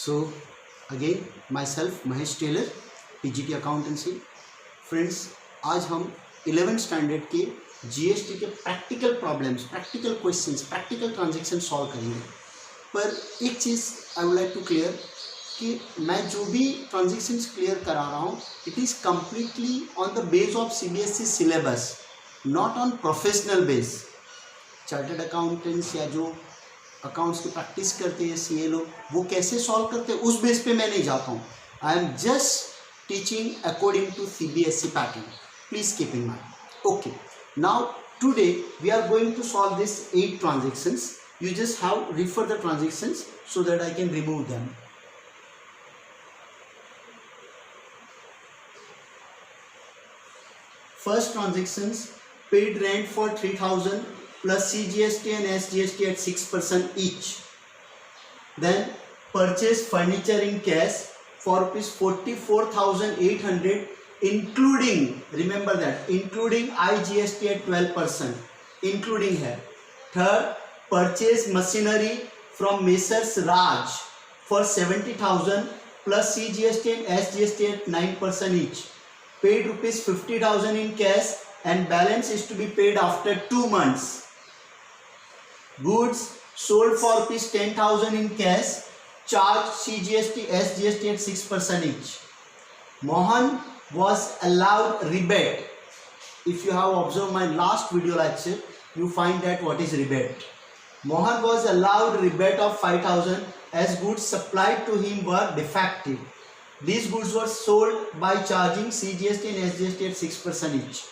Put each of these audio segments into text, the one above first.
So again myself Mahesh Taylor, PGT Accountancy. Friends, आज हम 11th standard के GST के practical problems, practical questions, practical transaction solve करेंगे। पर एक चीज़ I would like to clear कि मैं जो भी ट्रांजैक्शंस क्लियर करा रहा हूँ it is completely on the base of CBSE syllabus, not on professional base. Chartered accountants या जो अकाउंट्स की प्रैक्टिस करते हैं CA लोग, वो कैसे सॉल्व करते हैं उस बेस पे मैं नहीं जाता हूँ। I am just teaching according to CBSE pattern. Please keep in mind. Okay. Now today we are going to solve this 8 transactions. You just have refer the transactions so that I can remove them. First transactions, paid rent for 3,000 plus CGST and SGST at 6% each. Then purchase furniture in cash for rupees 44,800 including, remember that, including IGST at 12%, including here. Third, purchase machinery from Messrs Raj for 70,000 plus CGST and SGST at 9% each. Paid rupees 50,000 in cash and balance is to be paid after 2 months. Goods sold for rupees 10,000 in cash, charge CGST, SGST at 6% each. Mohan was allowed rebate. If you have observed my last video lecture, you find that what is rebate. Mohan was allowed rebate of 5,000 as goods supplied to him were defective. These goods were sold by charging CGST and SGST at 6% each.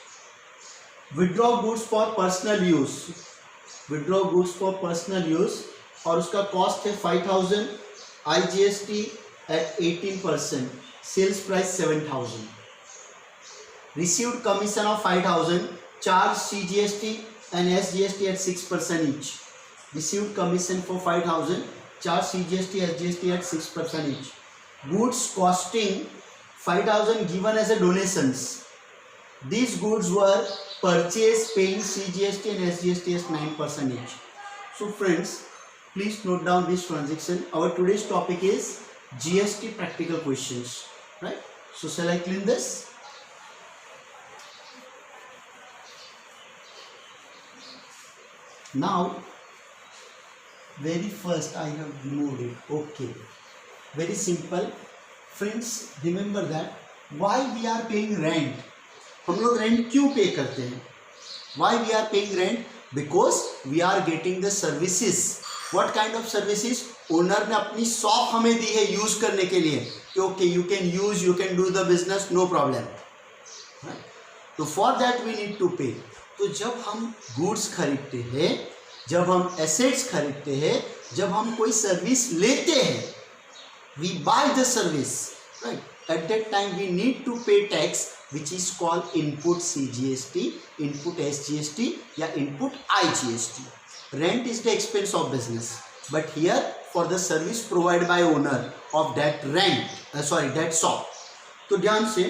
Withdraw goods for personal use. Withdraw goods for personal use और उसका cost है 5,000, IGST at 18%, sales price 7,000. Received commission of 5,000, charge CGST and SGST at 6% each. Received commission for 5,000, charge CGST, SGST at 6% each. Goods costing 5,000 given as a donations. These goods were purchased paying CGST and SGST as 9% each. So friends, please note down this transaction. Our today's topic is GST practical questions, right? So shall I clean this? Now, very first I have removed it. Okay, very simple. Friends, remember that why we are paying rent. हम लोग rent क्यों पे करते हैं? Why we are paying rent? Because we are getting the services. What kind of services? Owner ने अपनी shop हमें दी है यूज करने के लिए कि okay you can use, you can do the business, no problem. तो for that we need to pay. तो जब हम गुड्स खरीदते हैं, जब हम एसेट्स खरीदते हैं, जब हम कोई सर्विस लेते हैं, we buy the service, right? At that time we need to pay tax which is called input CGST, input SGST या input IGST. Rent is the expense of business, but here for the service provided by owner of that rent, that shop. तो ध्यान से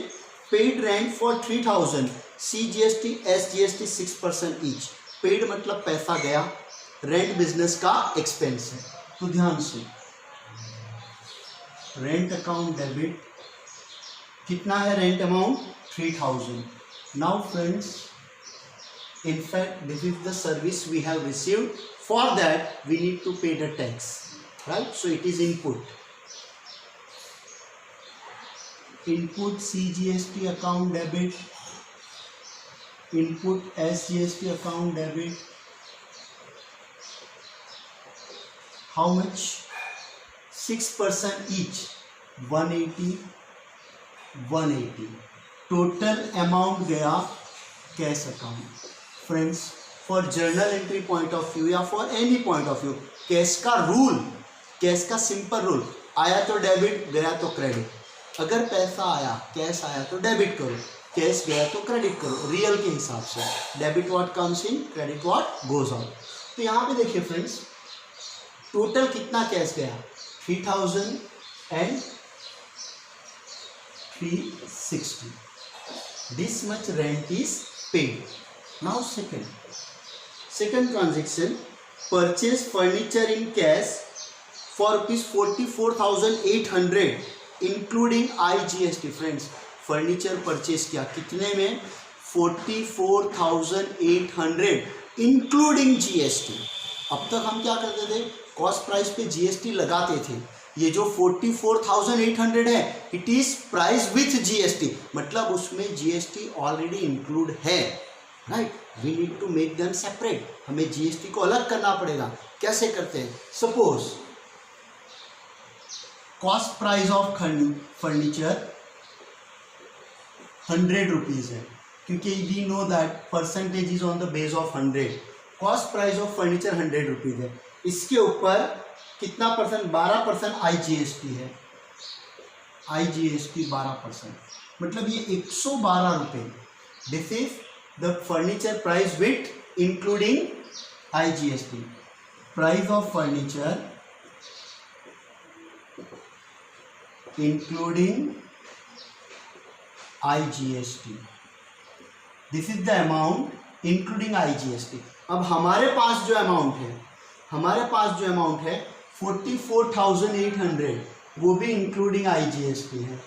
paid rent for 3,000, CGST, SGST 6% each. Paid मतलब पैसा गया, rent business का expense है। तो ध्यान से rent account debit कितना है rent amount? 3,000. Now friends, in fact this is the service we have received. For that we need to pay the tax, right? So it is input. Input CGST account debit, input SGST account debit. How much? 6% each. 180, 180. Total amount गया cash account. Friends, for journal entry point of view या for any point of view, cash का rule, cash का simple rule, आया तो debit, गया तो credit. अगर पैसा आया, कैश आया तो डेबिट करो, कैश गया तो क्रेडिट करो, रियल के हिसाब से। Debit what comes in, credit what goes out. तो यहाँ पे देखिए फ्रेंड्स, टोटल कितना कैश गया? 3,000 and 360. This much rent is paid. Now second transaction, purchase furniture in cash for rupees 44,800 including IGST. Friends furniture purchase किया कितने में? 44,800 including GST. अब तक हम क्या करते थे? कॉस्ट प्राइस पे GST लगाते थे. ये जो 44,800 है it is price with GST, मतलब उसमें GST ऑलरेडी इंक्लूड है. Right, we need to make them separate. हमें GST को अलग करना पड़ेगा. कैसे करते हैं? Suppose cost price of furniture 100 rupees है, क्योंकि we know that percentage is on the base of 100. Cost price of furniture 100 rupees है. इसके ऊपर कितना परसेंट? 12% IGST है. IGST 12%, मतलब ये 112 रुपये. This is the furniture price with including IGST. Price of furniture including IGST. This is the amount including IGST. अब हमारे पास जो अमाउंट है 44,800, वो भी इंक्लूडिंग IGST है.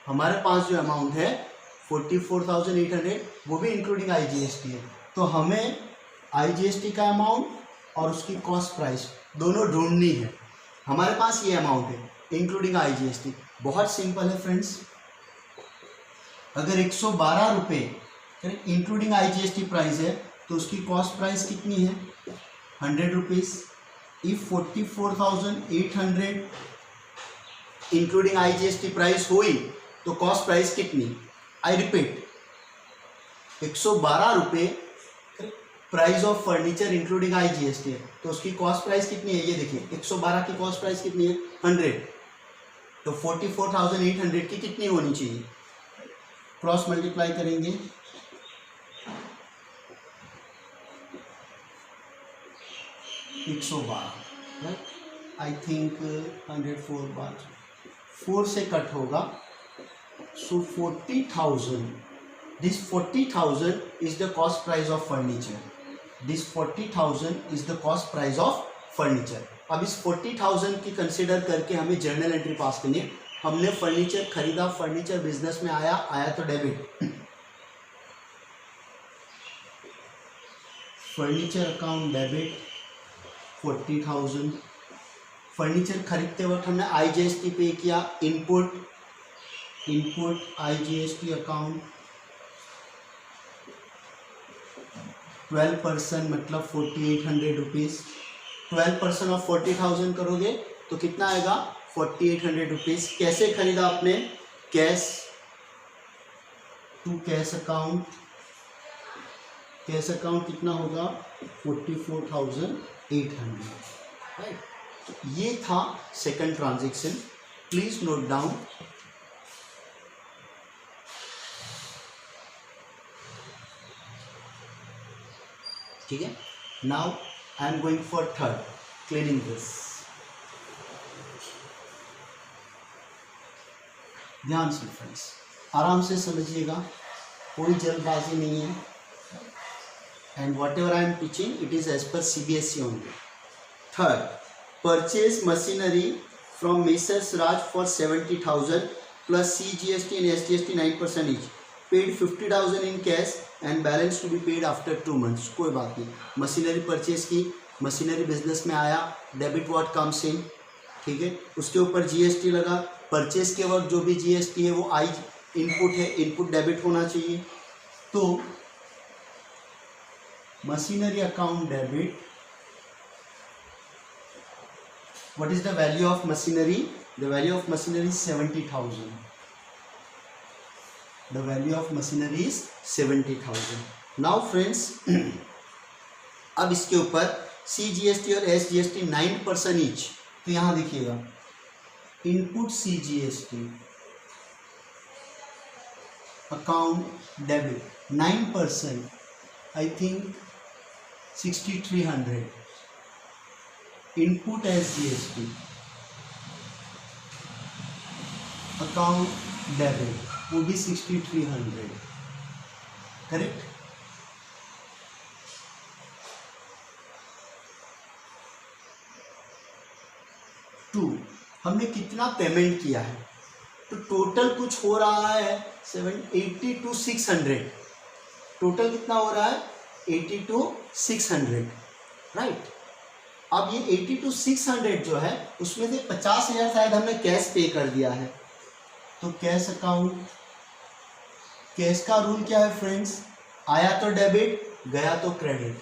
हमारे पास जो अमाउंट है 44,800 वो भी इंक्लूडिंग IGST है. तो हमें IGST का अमाउंट और उसकी कॉस्ट प्राइस दोनों ढूंढनी है. हमारे पास ये अमाउंट है इंक्लूडिंग IGST. बहुत सिंपल है फ्रेंड्स. अगर 112 रुपये इंक्लूडिंग IGST प्राइस है तो उसकी कॉस्ट प्राइस कितनी है? 100 rupees. If 44,800 including IGST price हुई तो कॉस्ट प्राइस कितनी? आई रिपीट, 112 रुपये price of furniture including IGST है, तो उसकी कॉस्ट प्राइस कितनी है? ये देखिए 112 की कॉस्ट प्राइस कितनी है? 100. तो 44,800 की कितनी होनी चाहिए? क्रॉस मल्टीप्लाई करेंगे 112, राइट. आई थिंक 104 बार 4 से कट होगा. सो 40,000. This 40,000 is the cost price of furniture. This 40,000 is the cost price of furniture. अब इस 40,000 की कंसिडर करके हमें जर्नल एंट्री पास करनी है. हमने फर्नीचर खरीदा, फर्नीचर बिजनेस में आया तो debit. Furniture account debit 40,000. Furniture खरीदते वक्त हमने IGST पे किया. इनपुट IGST अकाउंट 12% मतलब 4,800 रुपीज़. 12% ऑफ 40,000 करोगे तो कितना आएगा? 4,800 रुपीज़. कैसे खरीदा आपने? Cash to cash account. Cash account कितना होगा? 44,800. राइट. ये था second transaction. Please note down. ठीक है. Now I am going for third, cleaning this. ध्यान से फ्रेंड्स, आराम से समझिएगा, कोई जल्दबाजी नहीं है. And whatever I am teaching it is as per CBSE only. Third, purchase machinery from messrs Raj for 70,000 plus CGST and SGST 9% each. Paid 50,000 in cash and balance to be paid after 2 months. कोई बात नहीं. Machinery purchase की, machinery business में आया, debit what comes in. ठीक है. उसके ऊपर GST लगा. परचेज के वक्त जो भी GST है वो आई इनपुट है, इनपुट डेबिट होना चाहिए. तो machinery account debit. What is the value of machinery? The value of machinery is 70,000. The value of machinery is 70,000. Now friends, अब इसके ऊपर CGST और SGST 9% each. तो यहाँ देखिएगा input CGST account debit 9%. I think 6,300. Input SGST account debit वो भी 6,300. Correct. 2 हमने कितना पेमेंट किया है, तो टोटल कुछ हो रहा है 780 to 600, टोटल कितना हो रहा है 80 to 600, राइट। अब ये 80 to 600 जो है उसमें से 50,000 शायद हमने कैश पे कर दिया है, तो कैश अकाउंट, कैश का रूल क्या है फ्रेंड्स, आया तो डेबिट गया तो क्रेडिट,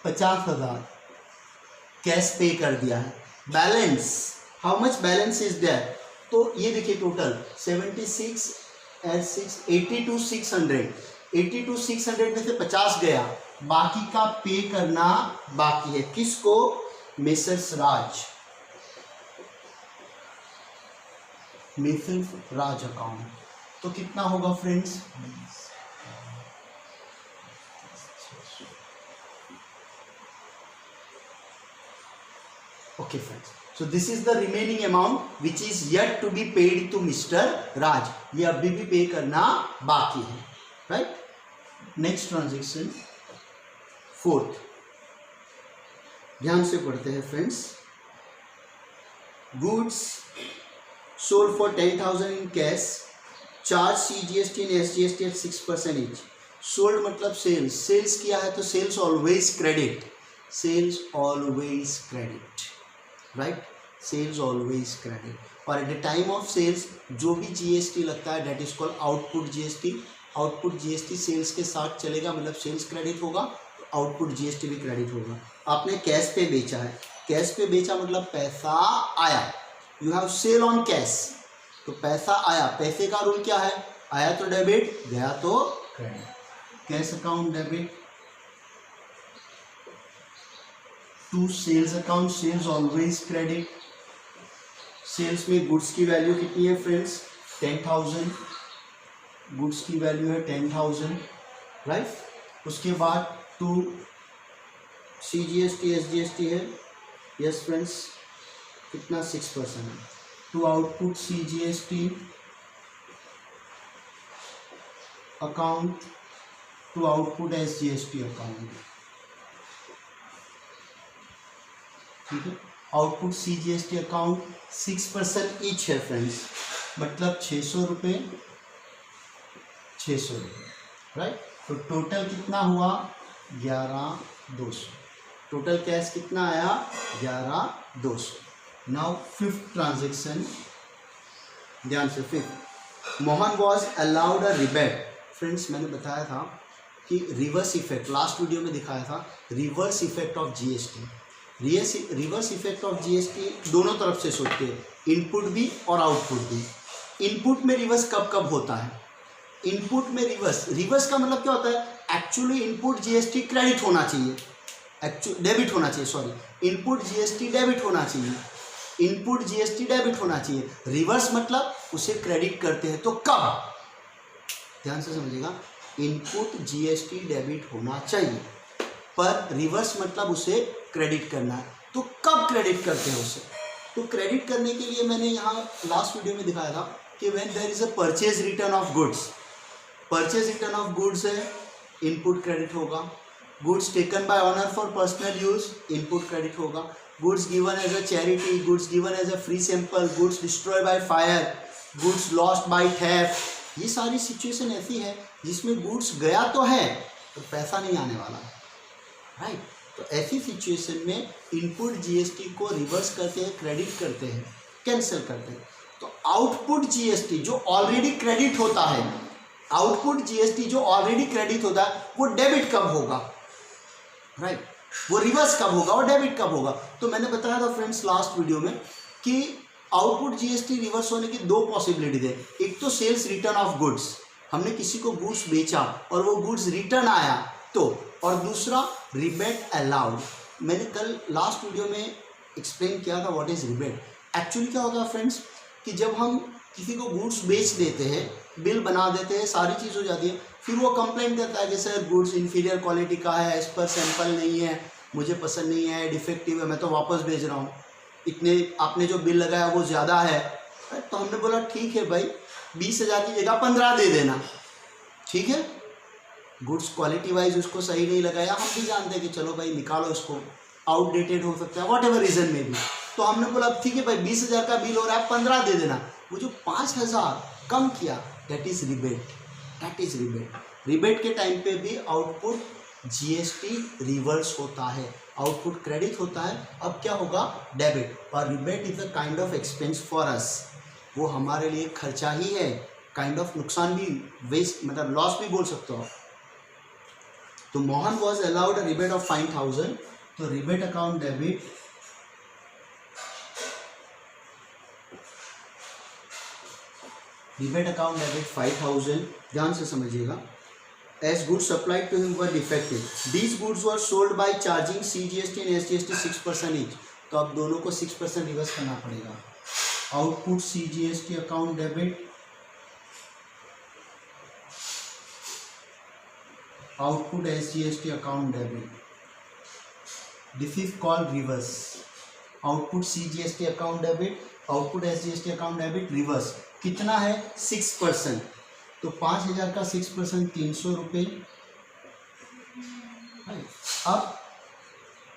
50,000 कैश पे कर दिया है। Balance, how much balance is there, तो ये देखिए टोटल 76 एट 6 80 to 600, 80 to 600 में से 50 गया, बाकी का पे करना बाकी है, किसको, मेसर्स राज, मेसर्स राज अकाउंट। तो कितना होगा friends, okay friends, so this is the remaining amount which is yet to be paid to Mr. Raj, ये अभी भी पे करना बाकी है, right। नेक्स्ट ट्रांजेक्शन, फोर्थ, ध्यान से पढ़ते हैं friends. Goods sold for 10,000 in cash, charge CGST and SGST at 6% each. Sold मतलब सेल्स, सेल्स किया है तो sales always credit, sales always credit, right, sales always credit. और at the time of sales जो भी GST लगता है that is called output GST। Output GST sales के साथ चलेगा, मतलब सेल्स क्रेडिट होगा तो आउटपुट GST भी क्रेडिट होगा। आपने कैश पे बेचा है, कैश पे बेचा मतलब पैसा आया, you have sale on cash, तो पैसा आया, पैसे का रूल क्या है, आया तो डेबिट गया तो credit. Cash account debit to sales account, sales always credit. Sales में गुड्स की वैल्यू कितनी है फ्रेंड्स, 10,000, गुड्स की वैल्यू है 10,000, राइट। उसके बाद टू CGST SGST है, यस फ्रेंड्स, कितना 6% है। To output CGST account, to output SGST account, ठीक है। आउटपुट CGST अकाउंट 6% ईच है फ्रेंड्स, मतलब 600 रुपये, 600 रुपये, राइट। तो टोटल कितना हुआ 11,200, टोटल कैश कितना आया 11,200। नाउ फिफ्थ ट्रांजेक्शन, ध्यान से, fifth, Mohan was allowed a rebate. Friends मैंने बताया था कि रिवर्स इफेक्ट, लास्ट वीडियो में दिखाया था, reverse effect of GST। Reverse effect of GST दोनों तरफ से सोचते हैं, इनपुट भी और आउटपुट भी। इनपुट में रिवर्स कब कब होता है, इनपुट में रिवर्स, रिवर्स का मतलब क्या होता है, एक्चुअली इनपुट GST क्रेडिट होना चाहिए, डेबिट होना चाहिए, सॉरी, इनपुट GST डेबिट होना चाहिए, इनपुट GST डेबिट होना चाहिए, रिवर्स मतलब उसे क्रेडिट करते हैं, तो कब, ध्यान से समझिएगा, इनपुट GST डेबिट होना चाहिए पर रिवर्स मतलब उसे क्रेडिट करना है, तो कब क्रेडिट करते हैं उसे, तो क्रेडिट करने के लिए मैंने यहाँ लास्ट वीडियो में दिखाया था कि when there is a purchase return of goods, purchase return of goods है, इनपुट क्रेडिट होगा। Goods taken by owner for personal use, input credit होगा। Goods given as a charity, goods given as a free sample, goods destroy by fire, goods lost by theft, ये सारी situation ऐसी है जिसमें goods गया तो है पर पैसा नहीं आने वाला, राइट। तो ऐसी सिचुएशन में इनपुट GST को रिवर्स करते हैं, क्रेडिट करते हैं, कैंसिल करते हैं। तो आउटपुट GST जो ऑलरेडी क्रेडिट होता है, आउटपुट GST जो ऑलरेडी क्रेडिट होता है वो डेबिट कब होगा, राइट, वो रिवर्स कब होगा और डेबिट कब होगा। तो मैंने बताया था फ्रेंड्स लास्ट वीडियो में कि आउटपुट GST रिवर्स होने की दो पॉसिबिलिटीज है, एक तो सेल्स रिटर्न ऑफ गुड्स, हमने किसी को गुड्स बेचा और वो गुड्स रिटर्न आया तो, और दूसरा रिबेट अलाउड। मैंने कल लास्ट वीडियो में एक्सप्लेन किया था व्हाट इज रिबेट। एक्चुअली क्या होता है फ्रेंड्स कि जब हम किसी को गुड्स बेच देते हैं, बिल बना देते हैं, सारी चीज़ हो जाती है, फिर वो कंप्लेंट करता है कि सर गुड्स इन्फीरियर क्वालिटी का है, एज पर सैंपल नहीं है, मुझे पसंद नहीं है, डिफेक्टिव है, मैं तो वापस भेज रहा हूँ, इतने आपने जो बिल लगाया वो ज़्यादा है। तो हमने बोला ठीक है भाई 20,000 की जगह 15 दे देना, ठीक है, गुड्स क्वालिटी वाइज उसको सही नहीं लगाया, हम भी जानते हैं कि चलो भाई निकालो इसको, आउटडेटेड हो सकता है, वॉट एवर रीज़न में भी, तो हमने बोला ठीक है भाई 20,000 का बिल हो रहा है 15 दे देना, वो जो 5,000 कम किया दैट इज रिबेट। रिबेट के टाइम पे भी आउटपुट जीएसटी रिवर्स होता है, आउटपुट क्रेडिट होता है, अब क्या होगा डेबिट। और rebate is a kind of expense for us, वो हमारे लिए खर्चा ही है, काइंड ऑफ नुकसान भी, वेस्ट मतलब लॉस भी बोल सकते हो। तो Mohan was allowed a rebate of 5,000, तो rebate account debit rebate account debit 5,000, ध्यान से समझिएगा। As goods supplied to him were defective, these goods were sold by charging CGST and SGST 6% ईच, तो अब दोनों को 6% रिवर्स करना पड़ेगा। Output CGST account debit, output SGST account debit, this is called reverse. Output CGST account debit, output SGST account debit reverse, कितना है 6%, तो 5,000 का 6% 300 रुपये। अब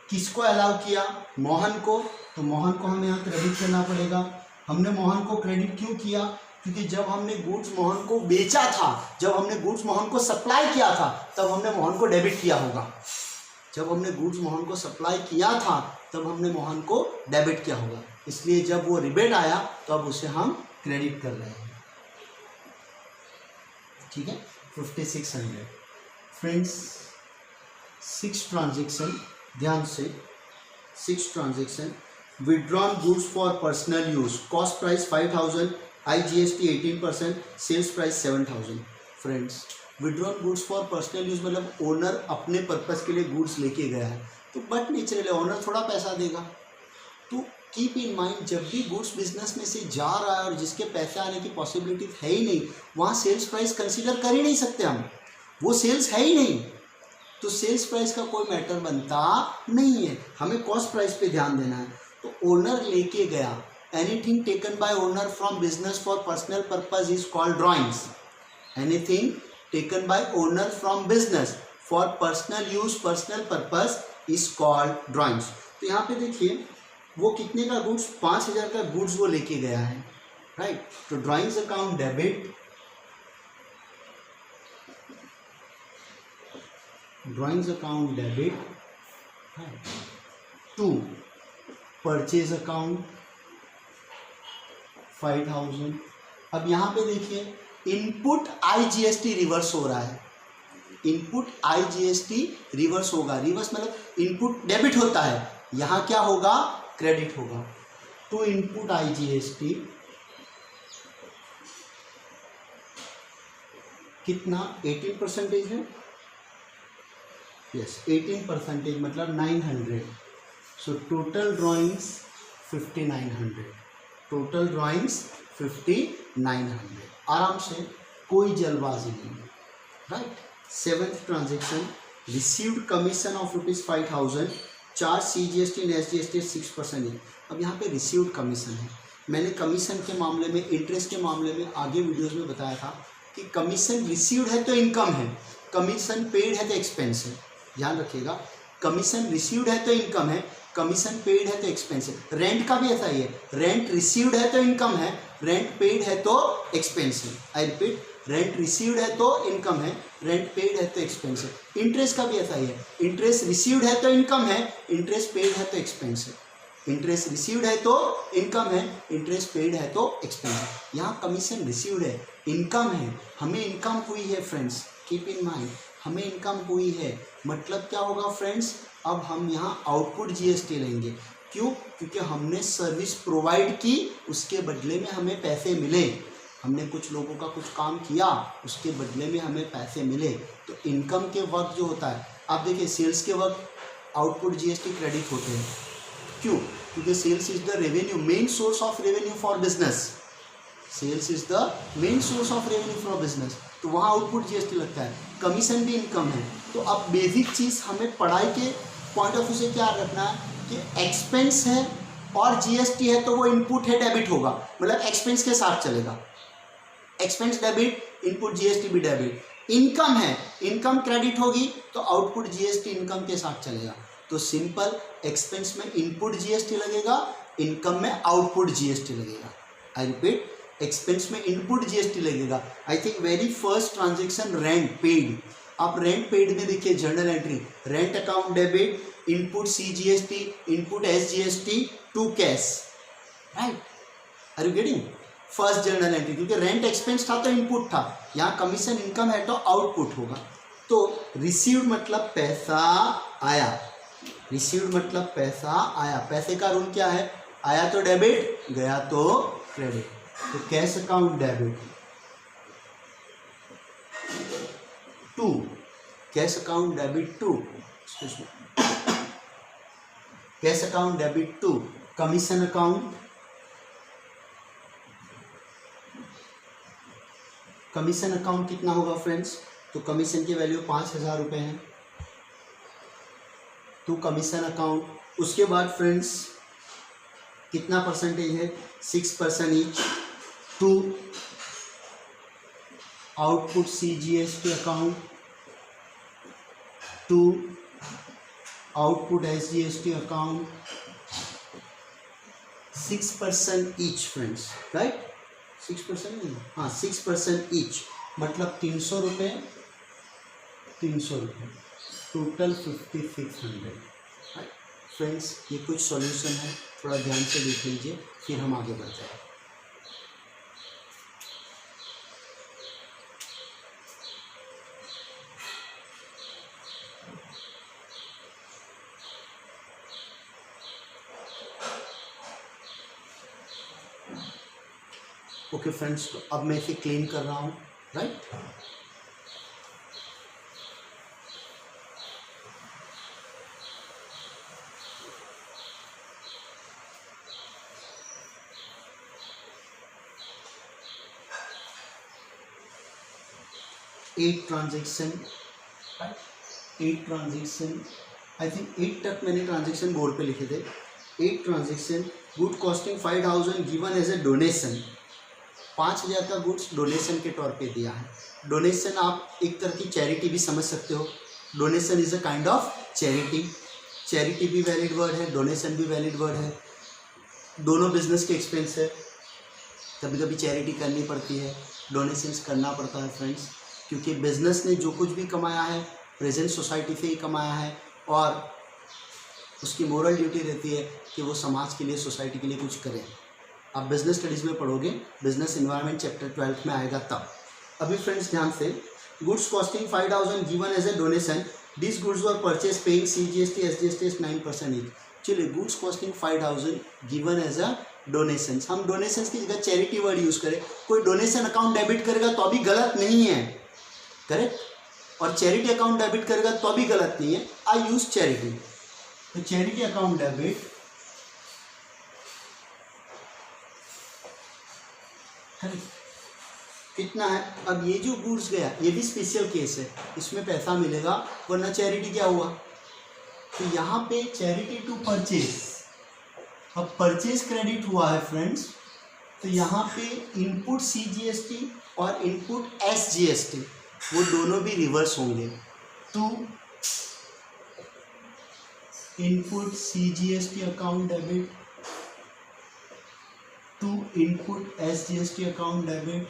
किसको अलाउ किया, मोहन को, तो मोहन को हमें यहाँ क्रेडिट करना पड़ेगा। हमने मोहन को क्रेडिट क्यों किया, क्योंकि जब हमने गुड्स मोहन को बेचा था, जब हमने गुड्स मोहन को सप्लाई किया था, तब हमने मोहन को डेबिट किया होगा। जब हमने गुड्स मोहन को सप्लाई किया था तब हमने मोहन को डेबिट किया होगा, इसलिए जब वो रिबेट आया तो अब उसे हम क्रेडिट कर रहे हैं। ठीक है, 5,600 फ्रेंड्स। 6 ट्रांजेक्शन, ध्यान से 6 transaction. Withdrawn goods for personal use, cost price 5,000, IGST 18%, sales price 7,000। Friends, withdrawn goods for personal use मतलब ओनर अपने पर्पस के लिए गुड्स लेके गया है, तो बट नेचुरली ओनर थोड़ा पैसा देगा। तो कीप इन माइंड, जब भी गुड्स बिजनेस में से जा रहा है और जिसके पैसे आने की पॉसिबिलिटी है ही नहीं, वहाँ सेल्स प्राइस कंसीडर कर ही नहीं सकते हम, वो सेल्स है ही नहीं, तो सेल्स प्राइस का कोई मैटर बनता नहीं है, हमें कॉस्ट प्राइस पे ध्यान देना है। तो ओनर लेके गया, anything taken by owner from business for personal purpose is called drawings. Anything taken by owner from business for personal use, personal purpose is called drawings. तो यहाँ पे देखिए वो कितने का गुड्स, 5,000 का गुड्स वो लेके गया है, राइट। तो drawings account debit, drawings account debit to purchase account 5,000। अब यहाँ पे देखिए इनपुट IGST रिवर्स हो रहा है, इनपुट IGST रिवर्स होगा, रिवर्स मतलब इनपुट डेबिट होता है, यहाँ क्या होगा क्रेडिट होगा। टू इनपुट IGST कितना 18% है, यस 18% मतलब 900। So total drawings 5,900, total drawings 5,900, आराम से कोई जल्दबाजी नहीं, right. 7th transaction, received commission of ₹5,000, charge CGST and SGST 6%। अब यहाँ पे रिसीव्ड कमीशन है, मैंने कमीशन के मामले में, इंटरेस्ट के मामले में आगे वीडियोस में बताया था कि कमीशन रिसीव्ड है तो इनकम है, कमीशन पेड है तो एक्सपेंस है, ध्यान रखिएगा। कमीशन रिसीव्ड है तो इनकम है, कमीशन पेड है तो एक्सपेंस है। रेंट का भी ऐसा ही है, रेंट रिसीव्ड है तो इनकम है, रेंट पेड है तो एक्सपेंस है। आई रिपीट, रेंट रिसीव्ड है तो इनकम है, रेंट पेड है तो एक्सपेंस है। इंटरेस्ट का भी ऐसा ही है, इंटरेस्ट रिसीव्ड है तो इनकम है, इंटरेस्ट पेड है तो एक्सपेंस है। इंटरेस्ट रिसीव्ड है तो इनकम है, इंटरेस्ट पेड है तो एक्सपेंस है। यहाँ कमीशन रिसीव्ड है, इनकम है, हमें इनकम हुई है फ्रेंड्स, कीप इन माइंड, हमें इनकम हुई है, मतलब क्या होगा फ्रेंड्स, अब हम यहाँ आउटपुट GST लेंगे। क्यों? क्योंकि हमने सर्विस प्रोवाइड की, उसके बदले में हमें पैसे मिले, हमने कुछ लोगों का कुछ काम किया, उसके बदले में हमें पैसे मिले। तो इनकम के वक्त जो होता है, आप देखिए सेल्स के वक्त आउटपुट GST क्रेडिट होते हैं। क्यों? क्योंकि sales is the revenue, main source of revenue for business, sales is the main source of revenue for business, तो वहाँ आउटपुट GST लगता है। कमीशन भी इनकम है। तो अब बेसिक चीज़ हमें पढ़ाई के पॉइंट ऑफ व्यू से क्या रखना है कि एक्सपेंस है और GST है तो वो इनपुट है, डेबिट होगा, मतलब एक्सपेंस के साथ चलेगा, एक्सपेंस डेबिट, इनपुट GST भी डेबिट। इनकम है, इनकम क्रेडिट होगी तो आउटपुट GST इनकम के साथ चलेगा। तो सिंपल, एक्सपेंस में इनपुट GST लगेगा, इनकम में आउटपुट जीएसटी लगेगा। आई रिपीट, एक्सपेंस में इनपुट जीएसटी लगेगा। I think very first transaction rent paid, आप रेंट पेड में देखिए journal entry, rent account debit, input CGST, input SGST to cash, right? Are you getting? First journal entry, क्योंकि rent expense था तो input था, यहाँ commission income है तो आउटपुट होगा। तो रिसीव्ड मतलब पैसा आया, रिसीव्ड मतलब पैसा आया। पैसे का रूल क्या है? आया तो डेबिट, गया तो क्रेडिट। तो cash account debit to, cash account debit to, cash account debit to commission account, commission account कितना होगा फ्रेंड्स? तो कमीशन की वैल्यू 5,000 रुपये है, तो कमीशन अकाउंट। उसके बाद फ्रेंड्स कितना परसेंटेज है? 6% each to output CGST account, to output SGST account, 6% each friends, right? 6% नहीं, हाँ 6% ईच, मतलब 300 रुपये, 300 रुपये, टोटल 5600, राइट फ्रेंड्स? ये कुछ सॉल्यूशन है, थोड़ा ध्यान से देख लीजिए, फिर हम आगे बढ़ते हैं। ओके फ्रेंड्स, तो अब मैं इसे क्लीन कर रहा हूँ, right? Eight transaction, I think 8 तक मैंने ट्रांजेक्शन बोर्ड पे लिखे थे। 8 transaction, good costing 5,000 given as a donation, 5,000 का गुड्स डोनेशन के तौर पे दिया है। डोनेशन आप एक तरह की चैरिटी भी समझ सकते हो, donation is a kind of charity. Charity भी वैलिड वर्ड है, डोनेशन भी वैलिड वर्ड है, दोनों बिजनेस के एक्सपेंस है। कभी कभी चैरिटी करनी पड़ती है, डोनेशंस करना पड़ता है फ्रेंड्स, क्योंकि बिजनेस ने जो कुछ भी कमाया है प्रेजेंट सोसाइटी से ही कमाया है, और उसकी मोरल ड्यूटी रहती है कि वो समाज के लिए, सोसाइटी के लिए कुछ करे। आप बिजनेस स्टडीज़ में पढ़ोगे, बिजनेस इन्वायरमेंट चैप्टर 12 में आएगा तब। अभी फ्रेंड्स ध्यान से, goods costing 5,000 given as a donation, this goods were purchase paying CGST SGST 9% each. चलिए, goods costing 5,000 given as a donation, हम डोनेशन की जगह चैरिटी वर्ड यूज़ करें। कोई डोनेशन अकाउंट डेबिट करेगा तो अभी गलत नहीं है, करेक्ट? और चैरिटी अकाउंट डेबिट करेगा तो भी गलत नहीं है। आई यूज चैरिटी, तो चैरिटी अकाउंट डेबिट कितना है? अब ये जो गुड्स गया, ये भी स्पेशल केस है, इसमें पैसा मिलेगा, वरना चैरिटी क्या हुआ? तो यहाँ पे चैरिटी टू परचेज, अब परचेज क्रेडिट हुआ है फ्रेंड्स, तो यहाँ पे इनपुट सीजीएसटी और इनपुट एसजीएसटी वो दोनों भी रिवर्स होंगे। To input CGST account debit, to input SGST account debit,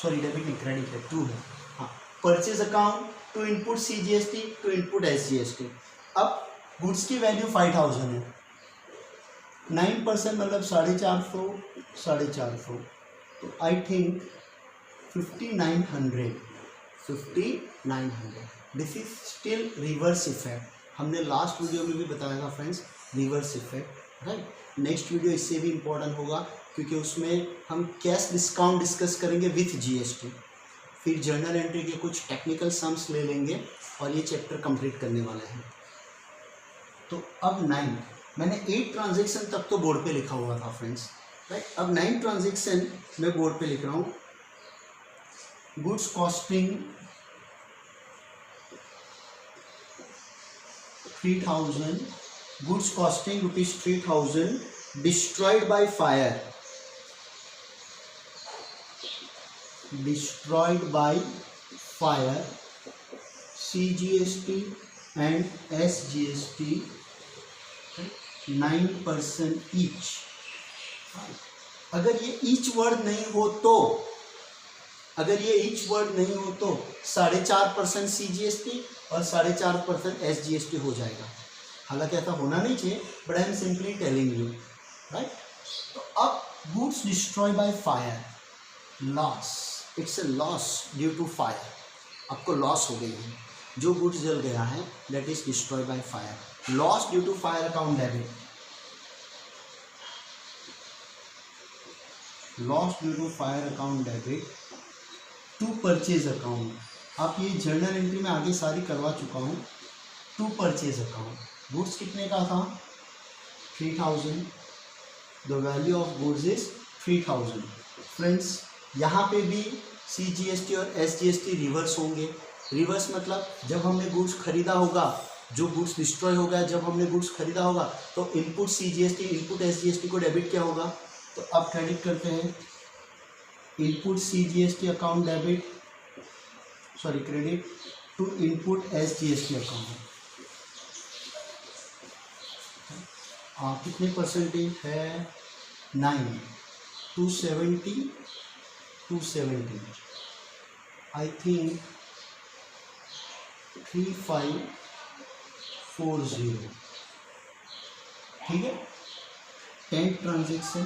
sorry debit नहीं, क्रेडिट है, टू है, हाँ। Purchase account, to input CGST, to input SGST. अब गुड्स की वैल्यू 5,000 है, 9% मतलब 450, 450, तो I think 5,900, this is still reverse effect. हमने लास्ट वीडियो में भी बताया था friends, reverse effect, right? Next video इससे भी इम्पोर्टेंट होगा, क्योंकि उसमें हम कैश डिस्काउंट डिस्कस करेंगे विथ जीएसटी, फिर जर्नल एंट्री के कुछ टेक्निकल सम्स ले लेंगे और ये चैप्टर कंप्लीट करने वाले हैं। तो अब 9, मैंने 8 ट्रांजेक्शन तक तो बोर्ड पे लिखा हुआ था फ्रेंड्स, राइट? अब 9 ट्रांजेक्शन मैं बोर्ड पे लिख रहा हूँ। Goods costing 3,000, goods costing ₹3,000, destroyed by fire, CGST and SGST 9% each. अगर ये ईच वर्ड नहीं हो तो, अगर ये ईच वर्ड नहीं हो तो 4.5% CGST और 4.5% SGST हो जाएगा। हालांकि ऐसा होना नहीं चाहिए, but I am simply telling you, right. तो अब goods destroy by fire, loss, it's a loss due to fire, आपको लॉस हो गई है, जो गुड्स जल गया है that is destroy by fire. Loss due to fire account debit, loss due to fire account debit to purchase account. आप ये जर्नल एंट्री में आगे सारी करवा चुका हूँ। टू परचेज अकाउंट, गुड्स कितने का था 3000, the value of goods is 3000। Friends यहाँ पे भी CGST और SGST रिवर्स होंगे। रिवर्स मतलब जब हमने गुड्स खरीदा होगा, जो गुड्स डिस्ट्रॉय हो गया, जब हमने गुड्स खरीदा होगा तो इनपुट CGST इनपुट SGST को डेबिट क्या होगा, तो अब क्रेडिट करते हैं। Input CGST account debit, sorry credit to input SGST account. कितने परसेंटेज है 9, 270 आई थिंक 3540, ठीक है। 10 ट्रांजेक्शन,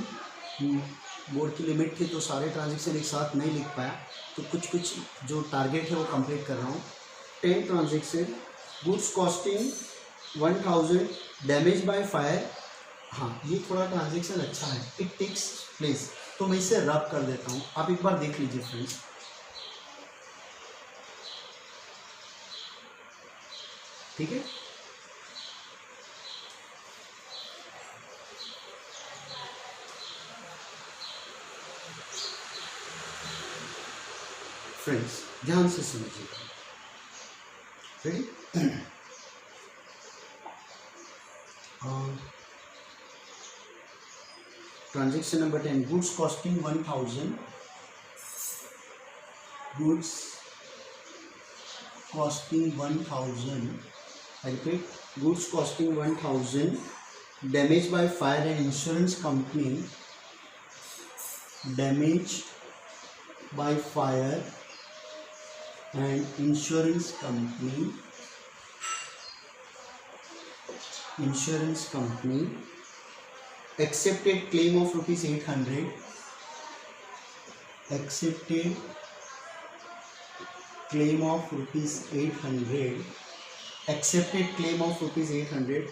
बोर्ड की लिमिट थी तो सारे ट्रांजेक्शन एक साथ नहीं लिख पाया, तो कुछ जो टारगेट है वो कंप्लीट कर रहा हूँ। 10 transaction, goods costing 1000, damage by fire. हाँ, ये थोड़ा ट्रांजेक्शन अच्छा है, इट टेक्स प्लेस, तो मैं इसे रब कर देता हूँ, आप एक बार देख लीजिए फ्रेंड्स। ठीक है, फ्रेंड्स ध्यान से समझिएगा, ready. Transaction number 10, goods costing 1000, goods costing 1000, I repeat, goods costing 1000, damage by fire and insurance company, damage by fire and insurance company accepted claim of rupees 800, accepted claim of rupees 800, accepted claim of rupees 800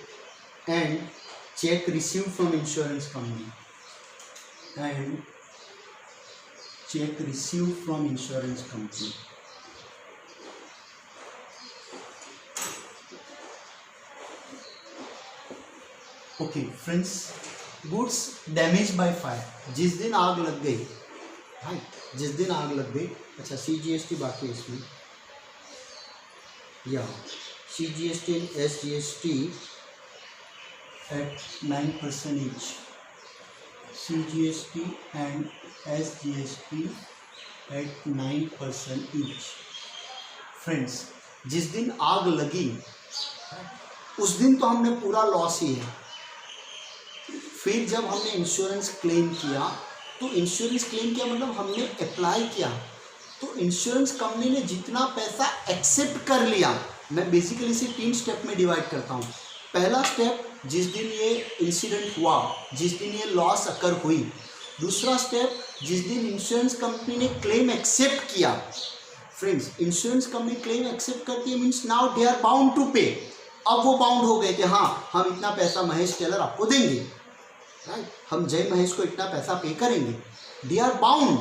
and check received from insurance company, and check received from insurance company। Okay friends, goods damage by fire, जिस दिन आग लग गई, right, जिस दिन आग लग गई। अच्छा, CGST बाकी है इसमें, या CGST and SGST at 9% each, CGST and SGST at 9% each। Friends, जिस दिन आग लगी उस दिन तो हमने पूरा लॉस ही है। फिर जब हमने इंश्योरेंस क्लेम किया, तो इंश्योरेंस क्लेम किया मतलब हमने अप्लाई किया, तो इंश्योरेंस कंपनी ने जितना पैसा एक्सेप्ट कर लिया। मैं बेसिकली इसे 3 स्टेप में डिवाइड करता हूँ। पहला स्टेप, जिस दिन ये इंसिडेंट हुआ, जिस दिन ये लॉस अकर हुई। दूसरा स्टेप, जिस दिन इंश्योरेंस कंपनी ने क्लेम एक्सेप्ट किया। Friends, insurance company claim accept करती है means now they are bound to pay. अब वो बाउंड हो गए कि हाँ, हम इतना पैसा महेश टेलर आपको देंगे, राइट, हम जय महेश को इतना पैसा पे करेंगे, दे आर बाउंड,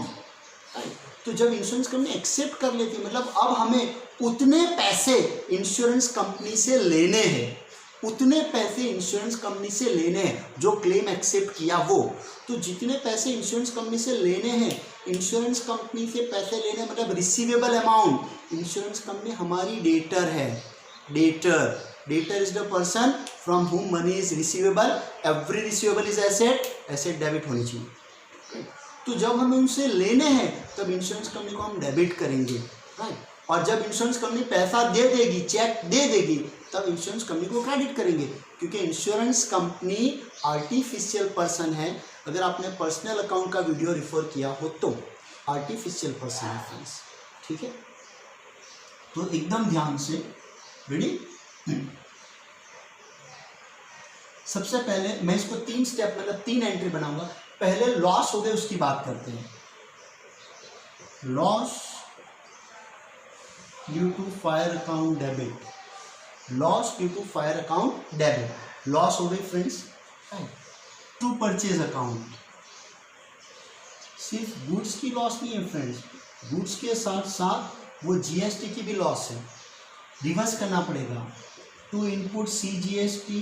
राइट। तो जब इंश्योरेंस कंपनी एक्सेप्ट कर लेती, मतलब अब हमें उतने पैसे इंश्योरेंस कंपनी से लेने हैं, उतने पैसे इंश्योरेंस कंपनी से लेने हैं जो क्लेम एक्सेप्ट किया वो। तो जितने पैसे इंश्योरेंस कंपनी से लेने हैं, इंश्योरेंस कंपनी से पैसे लेने मतलब रिसीवेबल अमाउंट। इंश्योरेंस कंपनी हमारी डेटर है, debtor is the person from whom money is receivable. Every receivable is asset, asset debit होनी चाहिए। तो जब हमें उनसे लेने हैं तब इंश्योरेंस कंपनी को हम डेबिट करेंगे, राइट। और जब इंश्योरेंस कंपनी पैसा दे देगी, चेक दे देगी, तब इंश्योरेंस कंपनी को क्रेडिट करेंगे। क्योंकि इंश्योरेंस कंपनी आर्टिफिशियल पर्सन है। अगर आपने पर्सनल अकाउंट का वीडियो रेफर किया हो तो आर्टिफिशियल पर्सन है फ्रेंड्स, ठीक है। तो एकदम ध्यान से रेडी। सबसे पहले मैं इसको 3 स्टेप मतलब 3 एंट्री बनाऊंगा। पहले लॉस हो गए उसकी बात करते हैं। Loss due to fire account debit, loss due to fire account debit, loss हो गई फ्रेंड्स। टू परचेज अकाउंट, सिर्फ गुड्स की लॉस नहीं है फ्रेंड्स, गुड्स के साथ साथ वो जीएसटी की भी लॉस है, रिवर्स करना पड़ेगा। To input CGST,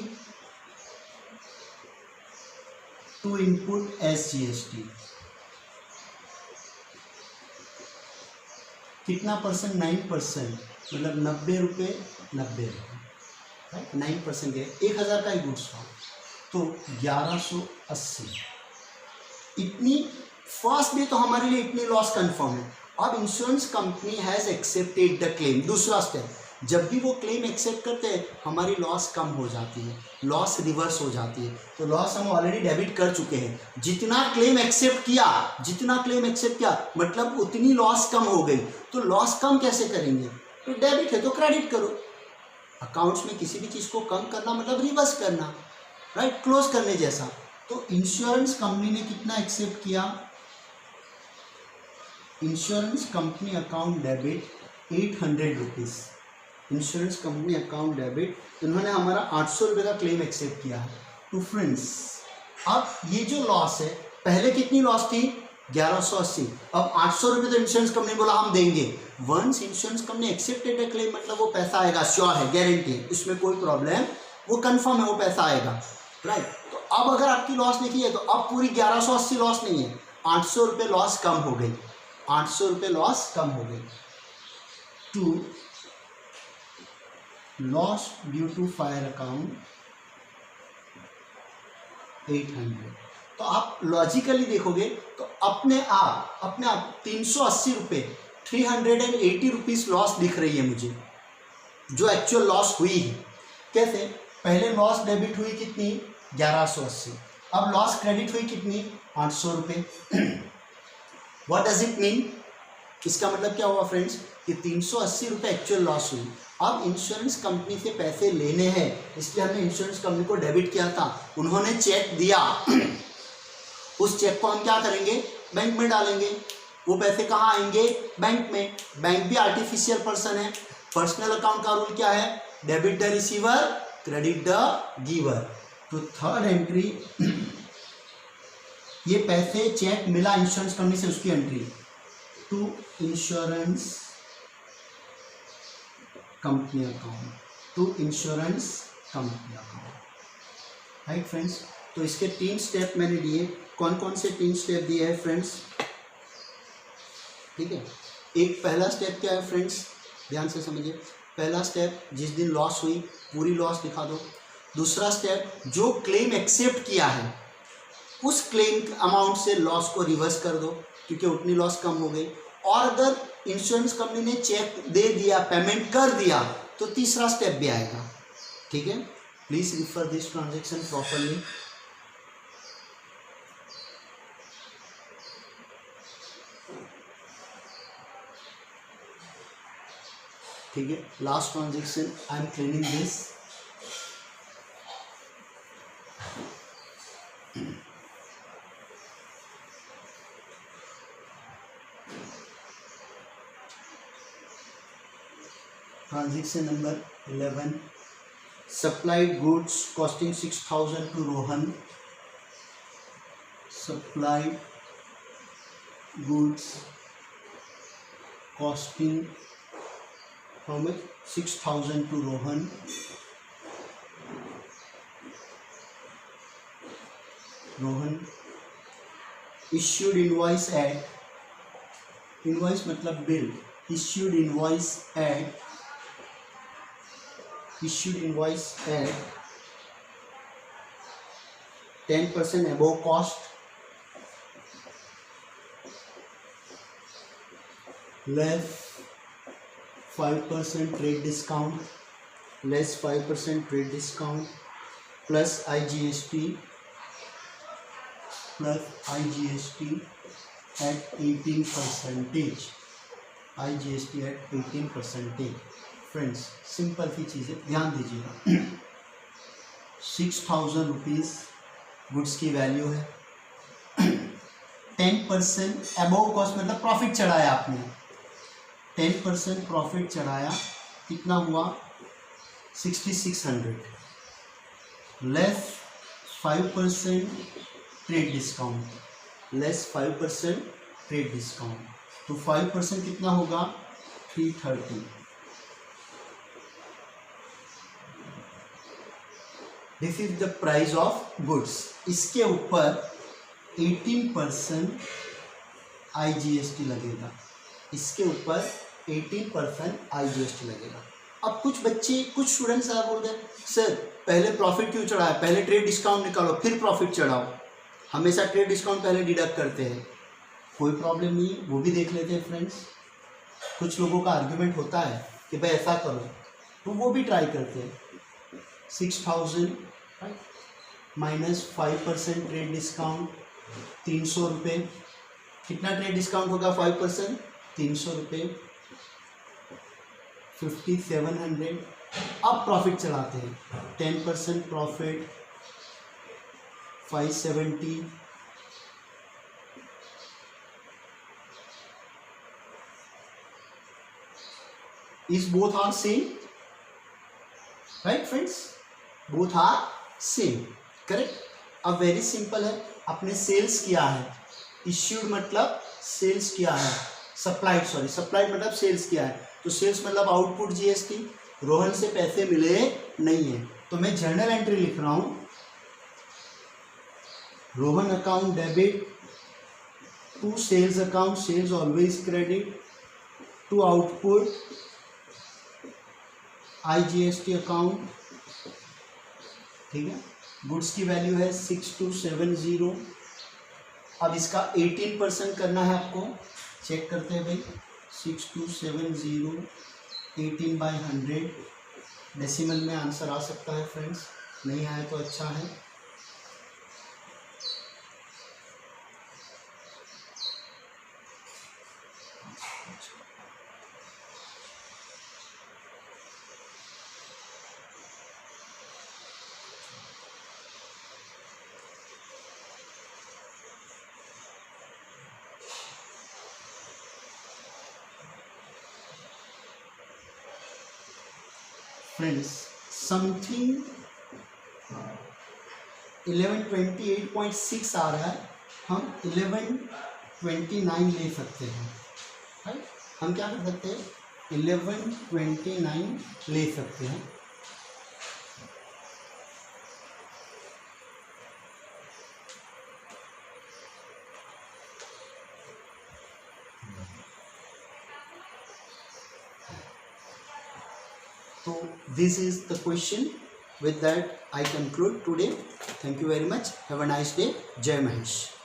to input SGST, कितना परसेंट? 9%, मतलब 90 रुपये 90 रुपये, 9% है। 1000 का ही गुड्स था तो 1180। इतनी फर्स्ट डे तो हमारे लिए इतनी लॉस कंफर्म है। अब insurance company has accepted the claim. दूसरा स्टेप, जब भी वो क्लेम एक्सेप्ट करते हैं हमारी लॉस कम हो जाती है, लॉस रिवर्स हो जाती है। तो लॉस हम ऑलरेडी डेबिट कर चुके हैं। जितना क्लेम एक्सेप्ट किया, जितना क्लेम एक्सेप्ट किया मतलब उतनी लॉस कम हो गई। तो लॉस कम कैसे करेंगे? तो डेबिट है तो क्रेडिट करो। अकाउंट्स में किसी भी चीज़ को कम करना मतलब रिवर्स करना, राइट, क्लोज करने जैसा। तो इंश्योरेंस कंपनी ने कितना एक्सेप्ट किया? Insurance company account debit 800 rupees. Insurance company account debit, इन्होंने हमारा 800 रुपये का क्लेम एक्सेप्ट किया है। तो फ्रेंड्स अब ये जो लॉस है, पहले कितनी लॉस थी? 1180। अब 800 रुपये तो इंश्योरेंस कंपनी बोला हम देंगे। वंस इंश्योरेंस कंपनी एक्सेप्टेड है क्लेम, मतलब वो पैसा आएगा, श्योर है, गारंटी है, इसमें कोई प्रॉब्लम, वो कंफर्म है, वो पैसा आएगा, राइट। तो अब अगर आपकी लॉस लिखी है तो अब पूरी 1180 लॉस नहीं है, 800 रुपये लॉस कम हो गई, 800 रुपये लॉस कम हो गई। To loss due to fire account 800। तो आप लॉजिकली देखोगे तो अपने आप 380 रुपये, 380 रुपीज़ लॉस दिख रही है मुझे, जो एक्चुअल लॉस हुई है। कैसे? पहले लॉस डेबिट हुई कितनी? 1180। अब लॉस क्रेडिट हुई कितनी? 800 रुपये। What does it mean? इसका मतलब क्या हुआ फ्रेंड्स कि 380 रुपये एक्चुअल लॉस हुई। अब इंश्योरेंस कंपनी से पैसे लेने हैं, इसलिए हमने इंश्योरेंस कंपनी को डेबिट किया था, उन्होंने चेक दिया। उस चेक को हम क्या करेंगे? बैंक में डालेंगे। वो पैसे कहाँ आएंगे? बैंक में। बैंक भी आर्टिफिशियल पर्सन है। पर्सनल अकाउंट का रूल क्या है? Debit the receiver, credit the giver. तो थर्ड एंट्री, ये पैसे चेक मिला इंश्योरेंस कंपनी से, उसकी entry to insurance company account, to insurance company account, right friends. तो इसके 3 स्टेप मैंने दिए। कौन कौन से 3 स्टेप दिए हैं फ्रेंड्स? ठीक है, एक पहला स्टेप क्या है फ्रेंड्स, ध्यान से समझिए। पहला स्टेप, जिस दिन लॉस हुई पूरी लॉस दिखा दो। दूसरा स्टेप, जो क्लेम एक्सेप्ट किया है उस क्लेम अमाउंट से लॉस को रिवर्स कर दो, क्योंकि उतनी लॉस कम हो गई। और अगर इंश्योरेंस कंपनी ने चेक दे दिया, पेमेंट कर दिया, तो तीसरा स्टेप भी आएगा। ठीक है, please refer this transaction properly. ठीक है, last transaction I am cleaning this. Transaction number 11, supplied goods costing 6,000 to Rohan. Supplied goods costing how much? 6,000 to Rohan. Rohan issued invoice at, invoice मतलब bill, issued invoice at 10% above cost, less 5% trade discount, less 5% trade discount, plus IGST at 18%. IGST at 18%. Friends simple सी चीज़ें ध्यान दीजिएगा। 6,000 rupees goods की value है। 10% above cost मतलब profit चढ़ाया आपने, 10% प्रॉफिट चढ़ाया, कितना हुआ 6600, less 5% trade discount, less 5% trade discount, तो 5% कितना होगा 330। This is the price of goods. इसके ऊपर 18% IGST लगेगा, इसके ऊपर 18% IGST लगेगा। अब कुछ बच्चे, कुछ स्टूडेंट्स आप बोल रहे हैं सर पहले प्रॉफिट क्यों चढ़ाया, पहले ट्रेड डिस्काउंट निकालो फिर प्रॉफिट चढ़ाओ, हमेशा ट्रेड डिस्काउंट पहले डिडक्ट करते हैं। कोई प्रॉब्लम नहीं, वो भी देख लेते हैं फ्रेंड्स। कुछ लोगों का आर्ग्यूमेंट होता है कि भाई ऐसा करो, तो वो भी ट्राई करते हैं। 6,000 माइनस 5% ट्रेड डिस्काउंट 300 रुपये, कितना ट्रेड डिस्काउंट होगा 5%, 300 रुपये, 5700। अब प्रॉफिट चढ़ाते हैं, 10% profit 570, is both are same, right friends, both are same, correct. अब वेरी सिंपल है, आपने सेल्स किया है, इश्यूड मतलब सेल्स किया है, सप्लाइड मतलब सेल्स किया है, तो सेल्स मतलब आउटपुट GST। रोहन से पैसे मिले नहीं है, तो मैं जर्नल एंट्री लिख रहा हूं, Rohan account debit to sales account, sales always credit to output IGST account, ठीक है। गुड्स की वैल्यू है 6270। अब इसका 18% करना है आपको, चेक करते हैं भाई। 6270 18/100 डेसिमल में आंसर आ सकता है फ्रेंड्स, नहीं आया तो अच्छा है। फ्रेंड्स समथिंग 1128.6 आ रहा है, हम 1129 ले सकते हैं, राइट। हम क्या कर सकते हैं 1129 ले सकते हैं। So this is the question. With that I conclude today. Thank you very much. Have a nice day. Jai Mahesh.